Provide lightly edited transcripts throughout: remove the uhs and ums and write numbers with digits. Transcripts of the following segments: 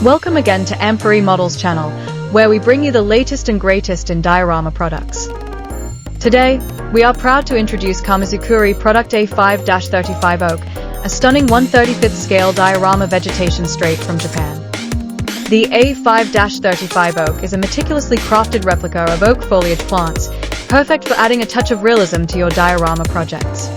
Welcome again to A-5 Models channel, where we bring you the latest and greatest in diorama products. Today, we are proud to introduce Kamizukuri product A-5-35 Oak, a stunning 1/35th scale diorama vegetation straight from Japan. The A-5-35 Oak is a meticulously crafted replica of oak foliage plants, perfect for adding a touch of realism to your diorama projects.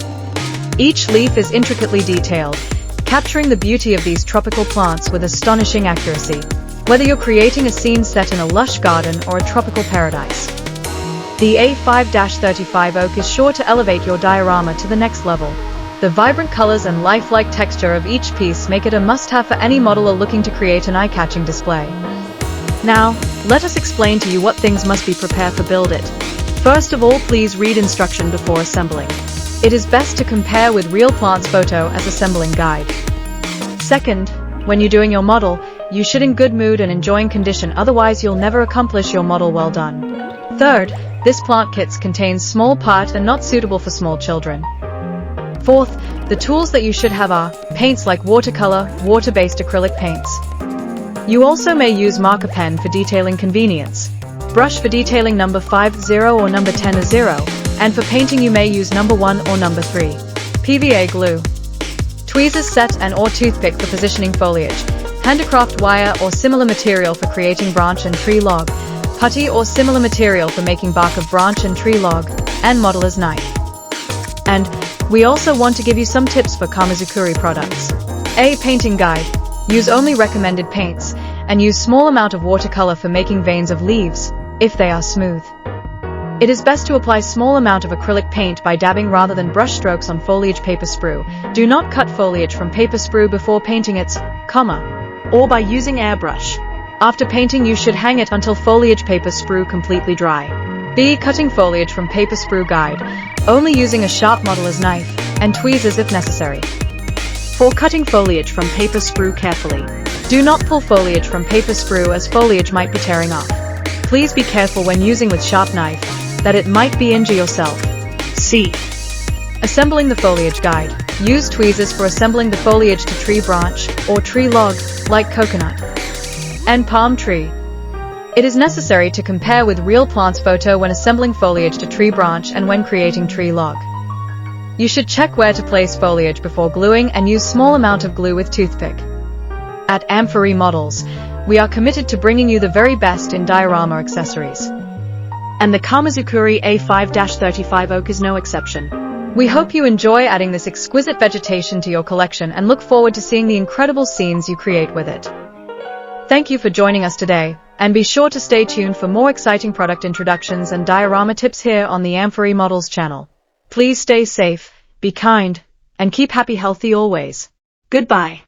Each leaf is intricately detailed, capturing the beauty of these tropical plants with astonishing accuracy, whether you're creating a scene set in a lush garden or a tropical paradise. The A-5-35 Oak is sure to elevate your diorama to the next level. The vibrant colors and lifelike texture of each piece make it a must-have for any modeler looking to create an eye-catching display. Now, let us explain to you what things must be prepared for build it. First of all, please read instruction before assembling. It is best to compare with real plants photo as assembling guide. Second, when you're doing your model, you should in good mood and enjoying condition, otherwise you'll never accomplish your model well done. Third, this plant kits contains small part and not suitable for small children. Fourth, the tools that you should have are paints like watercolor, water-based acrylic paints. You also may use marker pen for detailing convenience, brush for detailing number 50 or number 10 as 0, and for painting you may use number 1 or number 3. PVA glue, tweezers set and or toothpick for positioning foliage, handicraft wire or similar material for creating branch and tree log, putty or similar material for making bark of branch and tree log, and modeler's knife. And we also want to give you some tips for Kamizukuri products. A painting guide. Use only recommended paints, and use small amount of watercolor for making veins of leaves, if they are smooth. It is best to apply small amount of acrylic paint by dabbing rather than brush strokes on foliage paper sprue. Do not cut foliage from paper sprue before painting it, or by using airbrush. After painting you should hang it until foliage paper sprue completely dry. B. Cutting foliage from paper sprue guide. Only using a sharp modeler's knife, and tweezers if necessary. For cutting foliage from paper sprue carefully. Do not pull foliage from paper sprue as foliage might be tearing off. Please be careful when using with sharp knife, that it might be injure yourself. C. Assembling the foliage guide. Use tweezers for assembling the foliage to tree branch, or tree log, like coconut and palm tree. It is necessary to compare with real plants photo when assembling foliage to tree branch and when creating tree log. You should check where to place foliage before gluing and use small amount of glue with toothpick. At A-5 Models, we are committed to bringing you the very best in diorama accessories. And the Kamizukuri A-5-35 Oak is no exception. We hope you enjoy adding this exquisite vegetation to your collection and look forward to seeing the incredible scenes you create with it. Thank you for joining us today, and be sure to stay tuned for more exciting product introductions and diorama tips here on the A-5 Models channel. Please stay safe, be kind, and keep happy healthy always. Goodbye.